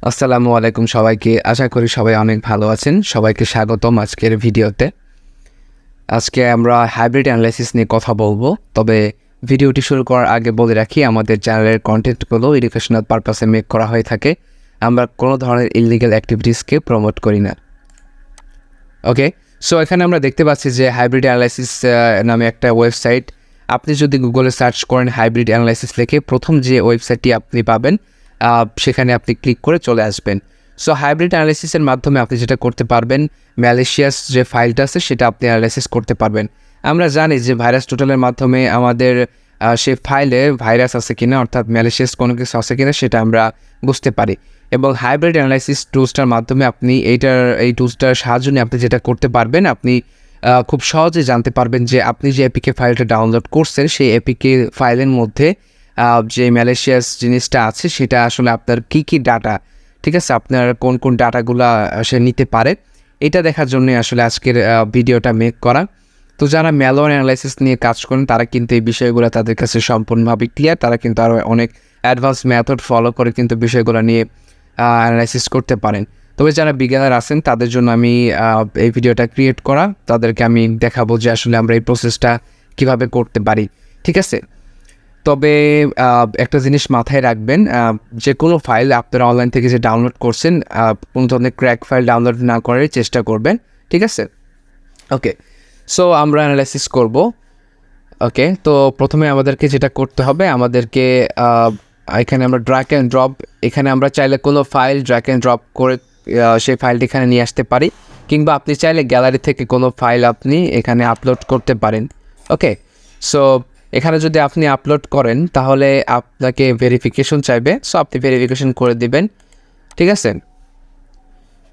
আসসালামু আলাইকুম সবাইকে। আশা করি সবাই অনেক ভালো আছেন। সবাইকে স্বাগতম আজকের ভিডিওতে। আজকে আমরা হাইব্রিড অ্যানালাইসিস নিয়ে কথা বলবো। তবে ভিডিওটি শুরু করার আগে বলে রাখি, আমাদের চ্যানেলের কন্টেন্টগুলো এডুকেশনাল পারপাসে মেক করা হয়ে থাকে। আমরা কোনো ধরনের ইললিগাল অ্যাক্টিভিটিসকে প্রমোট করি না। ওকে, সো এখানে আমরা দেখতে পাচ্ছি যে হাইব্রিড অ্যানালাইসিস নামে একটা ওয়েবসাইট। আপনি যদি গুগলে সার্চ করেন হাইব্রিড অ্যানালাইসিস লিখে, প্রথম যে ওয়েবসাইটটি আপনি পাবেন সেখানে আপনি ক্লিক করে চলে আসবেন। সো হাইব্রিড অ্যানালাইসিসের মাধ্যমে আপনি যেটা করতে পারবেন, ম্যালিশিয়াস যে ফাইলটা আছে সেটা আপনি অ্যানালাইসিস করতে পারবেন। আমরা জানি যে ভাইরাস টোটালের মাধ্যমে আমাদের সেই ফাইলে ভাইরাস আছে কিনা, অর্থাৎ ম্যালিশিয়াস কোনো কিছু আছে কিনা সেটা আমরা বুঝতে পারি। এবং হাইব্রিড অ্যানালাইসিস টুলসটার মাধ্যমে আপনি এই টুলসটার সাহায্য নিয়ে আপনি যেটা করতে পারবেন, আপনি খুব সহজে জানতে পারবেন যে আপনি যে এপিকে ফাইলটা ডাউনলোড করছেন সেই এপিকে ফাইলের মধ্যে যে ম্যালিশিয়াস জিনিসটা আছে সেটা আসলে আপনার কী ডাটা, ঠিক আছে, আপনার কোন কোন ডাটাগুলো সে নিতে পারে, এটা দেখার জন্যই আসলে আজকের ভিডিওটা মেক করা। তো যারা ম্যালওয়্যার অ্যানালাইসিস নিয়ে কাজ করেন তারা কিন্তু এই বিষয়গুলো তাদের কাছে সম্পূর্ণভাবে ক্লিয়ার। তারা কিন্তু আরও অনেক অ্যাডভান্স মেথড ফলো করে কিন্তু বিষয়গুলো নিয়ে অ্যানালাইসিস করতে পারেন। তবে যারা বিজ্ঞানার আছেন তাদের জন্য আমি এই ভিডিওটা ক্রিয়েট করা, তাদেরকে আমি দেখাবো যে আসলে আমরা এই প্রসেসটা কীভাবে করতে পারি, ঠিক আছে। তবে একটা জিনিস মাথায় রাখবেন, যে কোনো ফাইল আপনারা অনলাইন থেকে যে ডাউনলোড করছেন কোনো ধরনের ক্র্যাক ফাইল ডাউনলোড না করার চেষ্টা করবেন, ঠিক আছে। ওকে, সো আমরা অ্যানালাইসিস করব। ওকে, তো প্রথমে আমাদেরকে যেটা করতে হবে, আমাদেরকে এখানে আমরা ড্র্যাগ অ্যান্ড ড্রপ, এখানে আমরা চাইলে কোনো ফাইল ড্র্যাগ অ্যান্ড ড্রপ করে সেই ফাইলটি এখানে নিয়ে আসতে পারি, কিংবা আপনি চাইলে গ্যালারি থেকে কোনো ফাইল আপনি এখানে আপলোড করতে পারেন। ওকে, সো এখানে যদি আপনি আপলোড করেন তাহলে আপনাকে ভেরিফিকেশন চাইবে। সো আপনি ভেরিফিকেশন করে দিবেন, ঠিক আছে,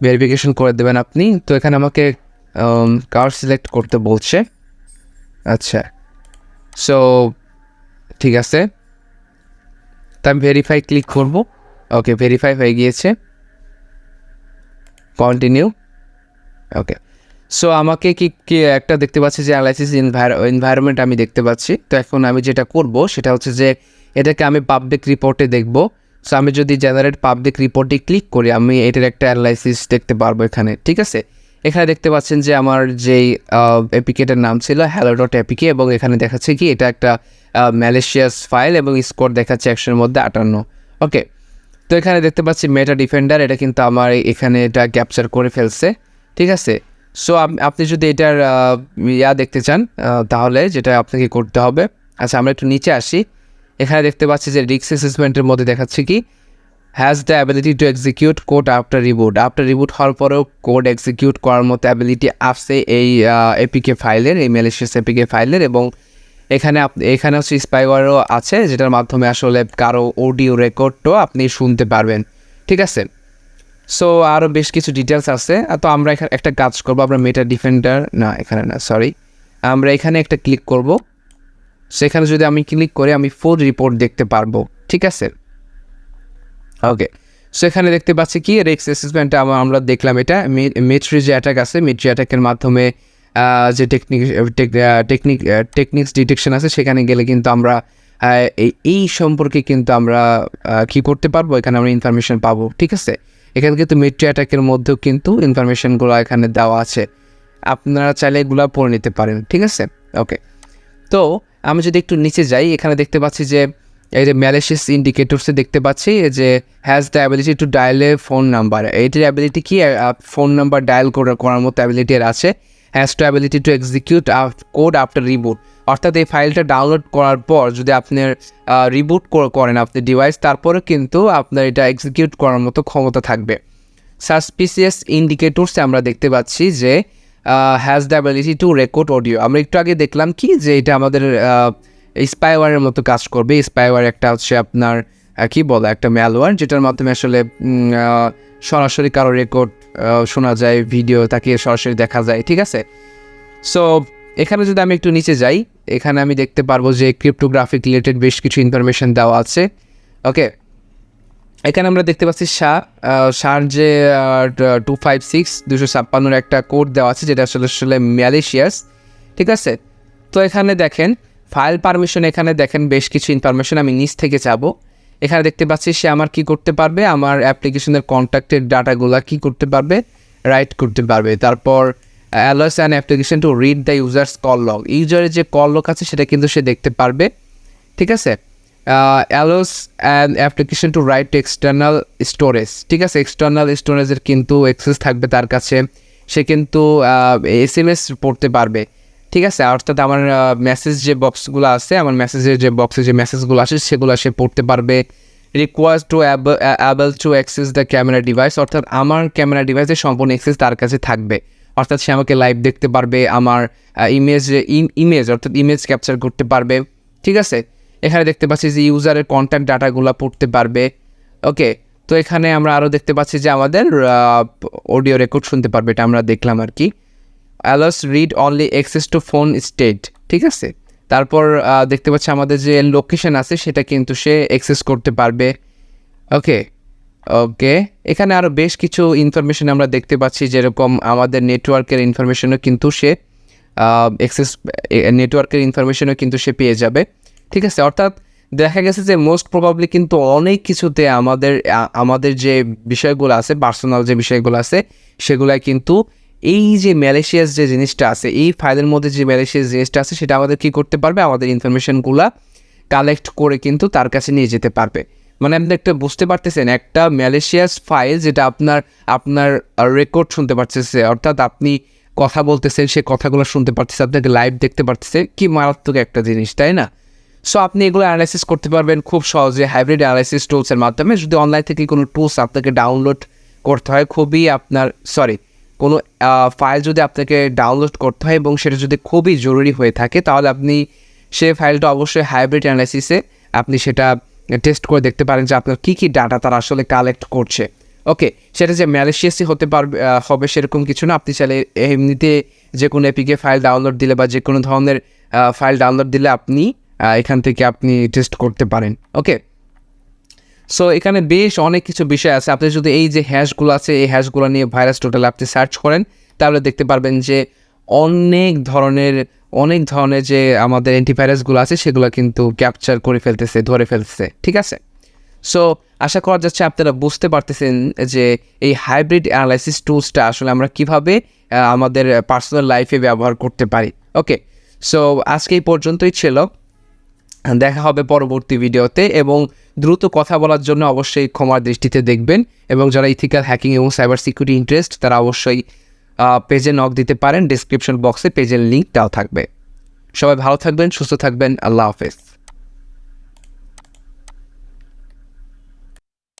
ভেরিফিকেশন করে দেবেন আপনি। তো এখানে আমাকে কার সিলেক্ট করতে বলছে। আচ্ছা, সো ঠিক আছে, তা আমি ভেরিফাই ক্লিক করব। ওকে, ভেরিফাই হয়ে গিয়েছে, কন্টিনিউ। ওকে, সো আমাকে কি একটা দেখতে পাচ্ছি যে অ্যানালাইসিস এনভায়রনমেন্ট আমি দেখতে পাচ্ছি। তো এখন আমি যেটা করব সেটা হচ্ছে যে এটাকে আমি পাবলিক রিপোর্টে দেখব। সো আমি যদি জেনারেট পাবলিক রিপোর্টে ক্লিক করি আমি এটার একটা অ্যানালাইসিস দেখতে পারবো এখানে, ঠিক আছে। এখানে দেখতে পাচ্ছেন যে আমার যেই এপিকেটার নাম ছিল hello.apk, এবং এখানে দেখাচ্ছে কি এটা একটা ম্যালিশিয়াস ফাইল এবং স্কোর দেখাচ্ছে 100-এর মধ্যে 58। ওকে, তো এখানে দেখতে পাচ্ছি মেটা ডিফেন্ডার, এটা কিন্তু আমার এখানে এটা ক্যাপচার করে ফেলছে, ঠিক আছে। সো আপনি যদি এটার দেখতে চান তাহলে যেটা আপনাকে করতে হবে, আচ্ছা আমরা একটু নিচে আসি। এখানে দেখতে পাচ্ছি যে রিস্ক অ্যাসেসমেন্টের মধ্যে দেখাচ্ছে কি has the ability to execute code after reboot হওয়ার পরেও কোড এক্সিকিউট করার মতো অ্যাবিলিটি আছে এই এপিকে ফাইলের, এই ম্যালিশিয়াস এপিকে ফাইলের। এবং এখানে হচ্ছে স্পাইওয়ারও আছে যেটার মাধ্যমে আসলে কারো অডিও রেকর্ডও আপনি শুনতে পারবেন, ঠিক আছে। সো আরও বেশ কিছু ডিটেলস আছে। তো আমরা এখানে একটা কাজ করবো, আমরা মেটা ডিফেন্ডার এখানে না, সরি, আমরা এখানে একটা ক্লিক করব। সেখানে যদি আমি ক্লিক করি আমি ফুল রিপোর্ট দেখতে পারবো, ঠিক আছে। ওকে, সো এখানে দেখতে পাচ্ছি কি রিস্ক অ্যাসেসমেন্টটা আমরা দেখলাম, এটা মিলিটারি যে অ্যাটাক আছে, মিলিটারি অ্যাটাকের মাধ্যমে যে টেকনিক্স ডিটেকশন আছে সেখানে গেলে কিন্তু আমরা এই সম্পর্কে কিন্তু আমরা কী করতে পারবো, এখানে আমরা ইনফরমেশন পাবো, ঠিক আছে। এখানে কিন্তু মিলিটারি অ্যাটাকের মধ্যেও কিন্তু ইনফরমেশনগুলো এখানে দেওয়া আছে, আপনারা চাইলে এগুলো পড়ে নিতে পারেন, ঠিক আছে। ওকে, তো আমি যদি একটু নিচে যাই, এখানে দেখতে পাচ্ছি যে এই যে ম্যালিশিয়াস ইন্ডিকেটরসে দেখতে পাচ্ছি যে has the ability to dial A phone number, এইটির অ্যাবিলিটি কি ফোন নাম্বার ডায়াল করার মতো অ্যাবিলিটি আছে। Has to ability to execute code after reboot, অর্থাৎ এই ফাইলটা ডাউনলোড করার পর যদি আপনার রিবুট করেন আপনি ডিভাইস, তারপরে কিন্তু আপনার এটা এক্সিকিউট করার মতো ক্ষমতা থাকবে। সাসপিসিয়াস ইন্ডিকেটরসে আমরা দেখতে পাচ্ছি যে has the ability to record audio. আমরা একটু আগে দেখলাম কি যে এটা আমাদের স্পাইওয়ারের মতো কাজ করবে। স্পাইওয়ার একটা হচ্ছে আপনার কি বলে একটা ম্যালওয়্যার, যেটার মাধ্যমে আসলে সরাসরি কারো রেকর্ড শোনা যায়, ভিডিও তাকে সরাসরি দেখা যায়, ঠিক আছে। সো এখানে যদি আমি একটু নিচে যাই, এখানে আমি দেখতে পারবো যে ক্রিপ্টোগ্রাফিক রিলেটেড বেশ কিছু ইনফরমেশন দেওয়া আছে। ওকে, এখানে আমরা দেখতে পাচ্ছি সার যে 256 একটা কোড দেওয়া আছে যেটা আসলে ম্যালিশিয়াস, ঠিক আছে। তো এখানে দেখেন ফাইল পারমিশন, এখানে দেখেন বেশ কিছু ইনফরমেশন, আমি নিচ থেকে যাব। এখানে দেখতে পাচ্ছি সে আমার কি করতে পারবে, আমার অ্যাপ্লিকেশনের কন্ট্যাক্টের ডাটাগুলো কি করতে পারবে, রাইট করতে পারবে। তারপর allows an application to read the user's call log, ইউজারের যে কল লগ আছে সেটা কিন্তু সে দেখতে পারবে, ঠিক আছে। allows an application to write to external storage, ঠিক আছে, এক্সটার্নাল স্টোরেজের কিন্তু অ্যাক্সেস থাকবে তার কাছে, সে কিন্তু SMS পড়তে পারবে, ঠিক আছে। অর্থাৎ আমার মেসেজ যে বক্সগুলো আছে, আমার মেসেজের যে বক্সে যে মেসেজগুলো আসে সেগুলো সে পড়তে পারবে। Requires to able to access the camera device, অর্থাৎ আমার ক্যামেরা ডিভাইসের সম্পূর্ণ অ্যাক্সেস তার কাছে থাকবে, অর্থাৎ সে আমাকে লাইভ দেখতে পারবে, আমার ইমেজ অর্থাৎ ইমেজ ক্যাপচার করতে পারবে, ঠিক আছে। এখানে দেখতে পাচ্ছি যে ইউজারের কন্ট্যাক্ট ডাটাগুলো পড়তে পারবে, ওকে। তো এখানে আমরা আরও দেখতে পাচ্ছি যে আমাদের অডিও রেকর্ড শুনতে পারবে, এটা আমরা দেখলাম আর কি। allows read only access to phone state, ঠিক আছে। তারপর দেখতে পাচ্ছি আমাদের যে লোকেশন আছে সেটা কিন্তু সে অ্যাক্সেস করতে পারবে, ওকে। এখানে আরও বেশ কিছু ইনফরমেশন আমরা দেখতে পাচ্ছি, যেরকম আমাদের নেটওয়ার্কের ইনফরমেশনও কিন্তু সে নেটওয়ার্কের ইনফরমেশনও কিন্তু সে পেয়ে যাবে, ঠিক আছে। অর্থাৎ দেখা গেছে যে মোস্ট প্রবাবলি কিন্তু অনেক কিছুতে আমাদের যে বিষয়গুলো আছে, পার্সোনাল যে বিষয়গুলো আছে সেগুলাই কিন্তু এই যে ম্যালিশিয়াস যে জিনিসটা আছে, এই ফাইলের মধ্যে যে ম্যালিশিয়াস জিনিসটা আছে সেটা আমাদের কী করতে পারবে, আমাদের ইনফরমেশনগুলো কালেক্ট করে কিন্তু তার কাছে নিয়ে যেতে পারবে। মানে আপনি একটা বুঝতে পারতেছেন, একটা ম্যালিশিয়াস ফাইল যেটা আপনার রেকর্ড শুনতে পারতেছে, অর্থাৎ আপনি কথা বলতেছেন, সে কথাগুলো শুনতে পারতেছে, আপনাকে লাইভ দেখতে পারতেছে, কি মারাত্মক একটা জিনিস, তাই না? সো আপনি এগুলো অ্যানালাইসিস করতে পারবেন খুব সহজে হাইব্রিড অ্যানালাইসিস টুলসের মাধ্যমে। যদি অনলাইন থেকে কোনো টুলস আপনাকে ডাউনলোড করতে হয়, কোনো ফাইল যদি আপনাকে ডাউনলোড করতে হয় এবং সেটা যদি খুবই জরুরি হয়ে থাকে, তাহলে আপনি সেই ফাইলটা অবশ্যই হাইব্রিড অ্যানালাইসিসে আপনি সেটা টেস্ট করে দেখতে পারেন যে আপনার কী কী ডাটা তারা আসলে কালেক্ট করছে, ওকে। সেটা যে ম্যালিশিয়াসই হতে হবে সেরকম কিছু না। আপনি চাইলে এমনিতে যে কোনো এপিকে ফাইল ডাউনলোড দিলে বা যে কোনো ধরনের ফাইল ডাউনলোড দিলে আপনি এখান থেকে আপনি টেস্ট করতে পারেন, ওকে। সো এখানে বেশ অনেক কিছু বিষয় আছে। আপনি যদি এই যে হ্যাশগুলো আছে, এই হ্যাশগুলো নিয়ে ভাইরাস টোটাল আপনি সার্চ করেন, তাহলে দেখতে পারবেন যে অনেক ধরনের যে আমাদের অ্যান্টিভাইরাসগুলো আছে সেগুলো কিন্তু ক্যাপচার করে ফেলতেছে, ধরে ফেলতেছে, ঠিক আছে। সো আশা করা যাচ্ছে আপনারা বুঝতে পারতেছেন যে এই হাইব্রিড অ্যানালাইসিস টুলসটা আসলে আমরা কীভাবে আমাদের পার্সোনাল লাইফে ব্যবহার করতে পারি, ওকে। সো আজকে এই পর্যন্তই ছিল, দেখা হবে পরবর্তী ভিডিওতে। এবং দ্রুত কথা বলার জন্য অবশ্যই ক্ষমার দৃষ্টিতে দেখবেন, এবং যারা ইথিক্যাল হ্যাকিং এবং সাইবার সিকিউরিটি ইন্টারেস্ট তারা অবশ্যই পেজে নক দিতে পারেন, ডিসক্রিপশন বক্সে পেজের লিঙ্কটাও থাকবে। সবাই ভালো থাকবেন, সুস্থ থাকবেন, আল্লাহ হাফেজ।